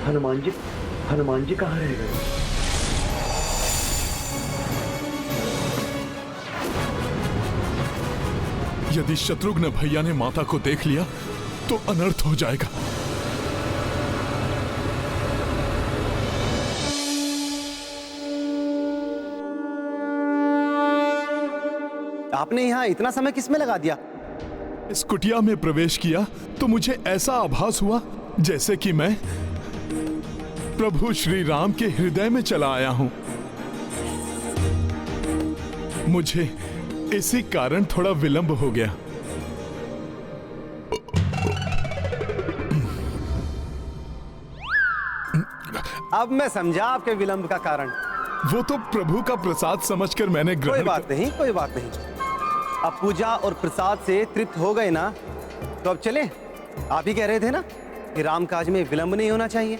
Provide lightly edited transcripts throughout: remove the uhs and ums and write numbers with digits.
हनुमान जी, हनुमान जी कहाँ रह गए? यदि शत्रुघ्न भैया ने माता को देख लिया तो अनर्थ हो जाएगा। आपने यहाँ इतना समय किसमें लगा दिया? इस कुटिया में प्रवेश किया तो मुझे ऐसा आभास हुआ जैसे कि मैं प्रभु श्री राम के हृदय में चला आया हूं। मुझे इसी कारण थोड़ा विलंब हो गया। अब मैं समझा आपके विलंब का कारण। वो तो प्रभु का प्रसाद समझकर मैंने कोई ग्रहण बात नहीं, कोई बात नहीं। अब पूजा और प्रसाद से तृप्त हो गए ना, तो अब चले। आप ही कह रहे थे ना कि राम काज में विलंब नहीं होना चाहिए।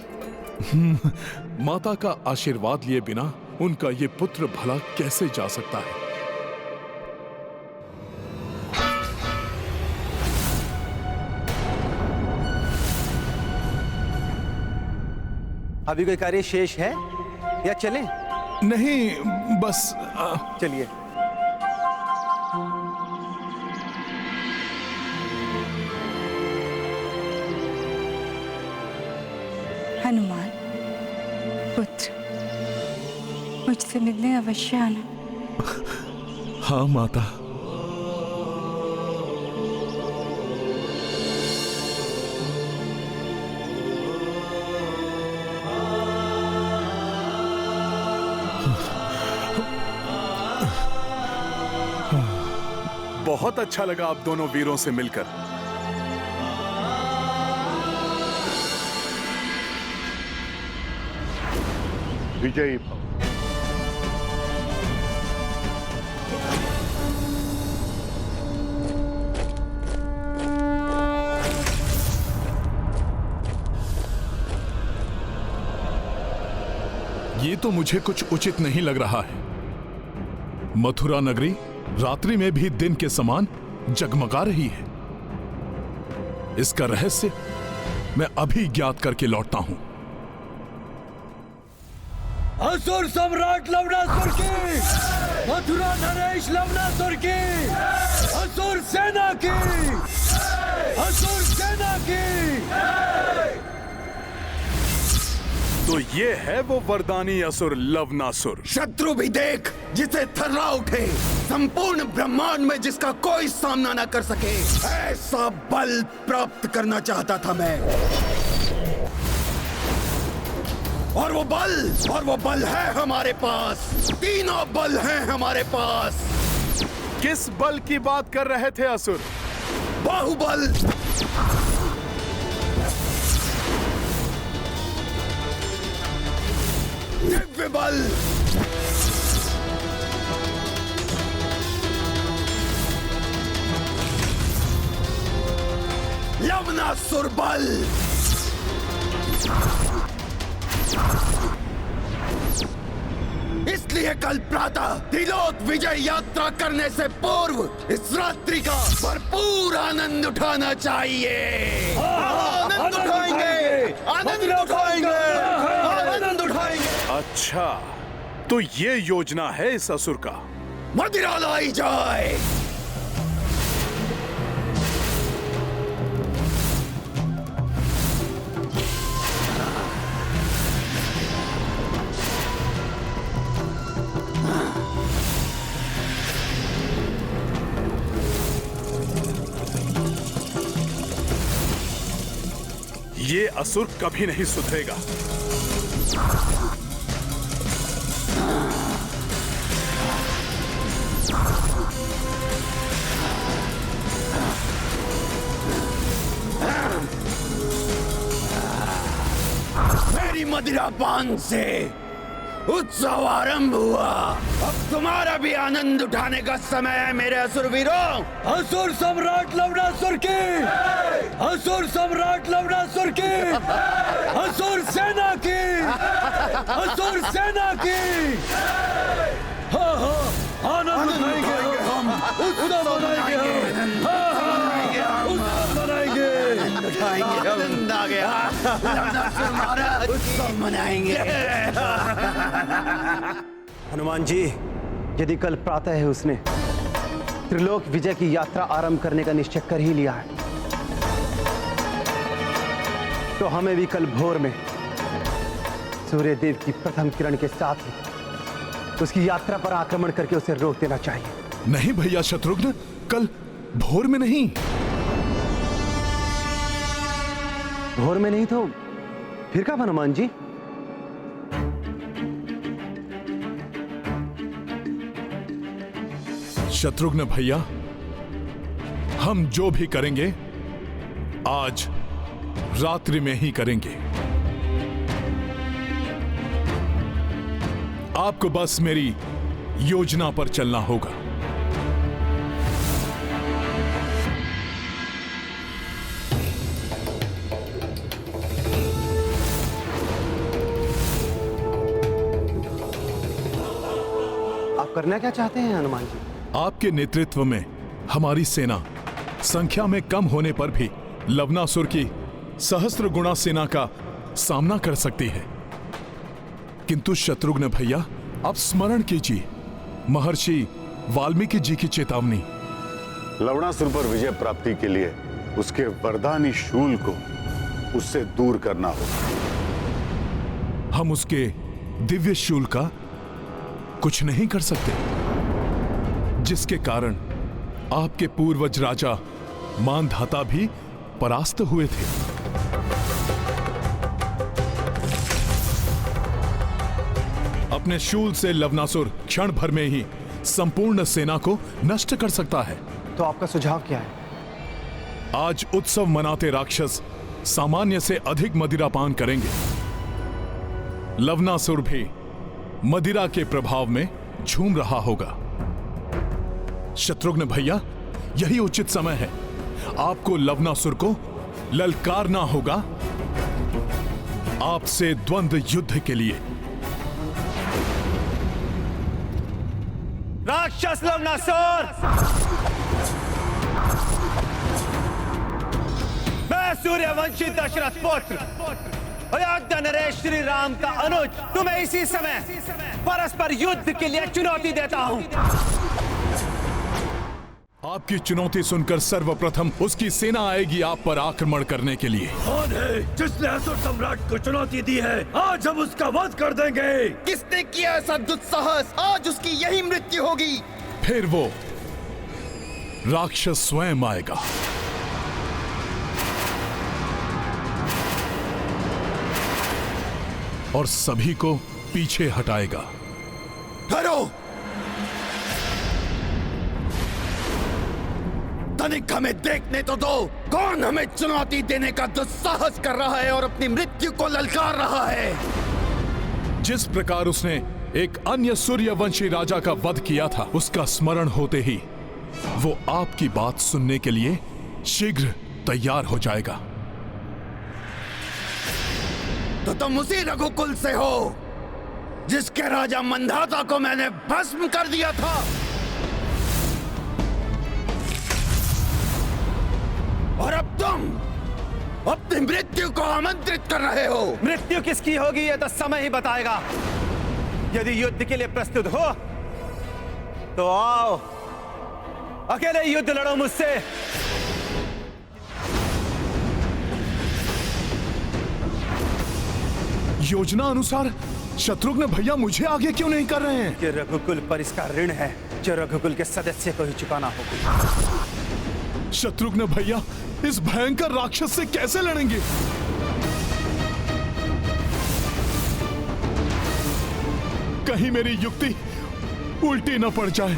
माता का आशीर्वाद लिए बिना उनका ये पुत्र भला कैसे जा सकता है? अभी कोई कार्य शेष है या चलें? नहीं, बस चलिए। हनुमान पुत्र, मुझसे मिलने अवश्य आना। हाँ माता। बहुत अच्छा लगा आप दोनों वीरों से मिलकर। विजयी भव। ये तो मुझे कुछ उचित नहीं लग रहा है। मथुरा नगरी रात्रि में भी दिन के समान जगमगा रही है। इसका रहस्य मैं अभी ज्ञात करके लौटता हूं। असुर सम्राट लवणासुर की, मथुरा नरेश लवणासुर की, असुर सेना की, असुर सेना की। तो ये है वो वरदानी असुर लवणासुर। शत्रु भी देख जिसे थर्रा उठे, संपूर्ण ब्रह्मांड में जिसका कोई सामना न कर सके, ऐसा बल प्राप्त करना चाहता था मैं। और वो बल है हमारे पास। तीनों बल हैं हमारे पास। किस बल की बात कर रहे थे असुर? बाहुबल, दिव्य बल, लवणासुर बल। इसलिए कल प्रातः त्रिलोक विजय यात्रा करने से पूर्व इस रात्रि का भरपूर आनंद उठाना चाहिए। आनंद उठाएंगे, आनंद उठाएंगे, आनंद उठाएंगे। अच्छा, तो ये योजना है इस असुर का। मदिरा लाई जाए। ये असुर कभी नहीं सुधरेगा। मेरी मदिरा पान से उत्सव आरंभ हुआ। अब तुम्हारा भी आनंद उठाने का समय है मेरे असुरवीरों। असुर सम्राट लवणासुर की, असुर सम्राट लवणासुर की, असुर सेना की, असुर सेना की। हाँ हाँ, आनंद उठाएंगे हम, उत्सव मनाएंगे हम। हाँ हाँ, उत्सव मनाएंगे। आनंद आ गया। लवणासुर महाराज उत्सव मनाएंगे। हनुमान जी, यदि कल प्रातः है उसने त्रिलोक विजय की यात्रा आरंभ करने का निश्चय कर ही लिया है, तो हमें भी कल भोर में सूर्य देव की प्रथम किरण के साथ ही उसकी यात्रा पर आक्रमण करके उसे रोक देना चाहिए। नहीं भैया शत्रुघ्न, कल भोर में नहीं। भोर में नहीं तो फिर कब हनुमान जी? शत्रुघ्न भैया, हम जो भी करेंगे आज रात्रि में ही करेंगे। आपको बस मेरी योजना पर चलना होगा। आप करना क्या चाहते हैं हनुमान जी? आपके नेतृत्व में हमारी सेना संख्या में कम होने पर भी लवणासुर की सहस्त्र गुणा सेना का सामना कर सकती है। किंतु शत्रुघ्न भैया, आप स्मरण कीजिए महर्षि वाल्मीकि जी की चेतावनी। लवणासुर पर विजय प्राप्ति के लिए उसके वरदानी शूल को उससे दूर करना होगा। हम उसके दिव्य शूल का कुछ नहीं कर सकते, जिसके कारण आपके पूर्वज राजा मानधाता भी परास्त हुए थे। अपने शूल से लवणासुर क्षण भर में ही संपूर्ण सेना को नष्ट कर सकता है। तो आपका सुझाव क्या है? आज उत्सव मनाते राक्षस सामान्य से अधिक मदिरापान करेंगे। लवणासुर भी मदिरा के प्रभाव में झूम रहा होगा। शत्रुघ्न भैया, यही उचित समय है। आपको लवणासुर को ललकारना होगा आपसे द्वंद्व युद्ध के लिए। राक्षस लवणासुर, मैं सूर्यवंशी दशरथ पुत्र अयोध्या नरेश श्री राम का अनुज तुम्हें इसी समय परस्पर युद्ध के लिए चुनौती देता हूं। आपकी चुनौती सुनकर सर्वप्रथम उसकी सेना आएगी आप पर आक्रमण करने के लिए। कौन है जिसने असुर सम्राट को चुनौती दी है? आज हम उसका वध कर देंगे। किसने किया ऐसा दुस्साहस? आज उसकी यही मृत्यु होगी। फिर वो राक्षस स्वयं आएगा। और सभी को पीछे हटाएगा। ठहरो, तनिक हमें देखने तो दो। कौन हमें चुनौती देने का दुस्साहस कर रहा है और अपनी मृत्यु को ललकार रहा है? जिस प्रकार उसने एक अन्य सूर्यवंशी राजा का वध किया था, उसका स्मरण होते ही वो आपकी बात सुनने के लिए शीघ्र तैयार हो जाएगा। तो तुम उसी रघुकुल से हो जिसके राजा मंधाता को मैंने भस्म कर दिया था। और अब तुम अपनी मृत्यु को आमंत्रित कर रहे हो। मृत्यु किसकी होगी यह तो समय ही बताएगा। यदि युद्ध के लिए प्रस्तुत हो तो आओ, अकेले युद्ध लड़ो मुझसे। योजना अनुसार शत्रुघ्न भैया मुझे आगे क्यों नहीं कर रहे हैं? कि रघुकुल पर इसका ऋण है जो रघुकुल के सदस्य को ही चुकाना होगा। शत्रुघ्न भैया इस भयंकर राक्षस से कैसे लड़ेंगे? कहीं मेरी युक्ति उल्टी न पड़ जाए।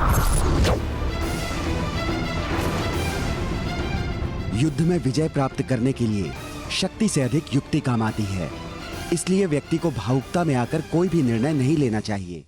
युद्ध में विजय प्राप्त करने के लिए शक्ति से अधिक युक्ति काम आती है। इसलिए व्यक्ति को भावुकता में आकर कोई भी निर्णय नहीं लेना चाहिए।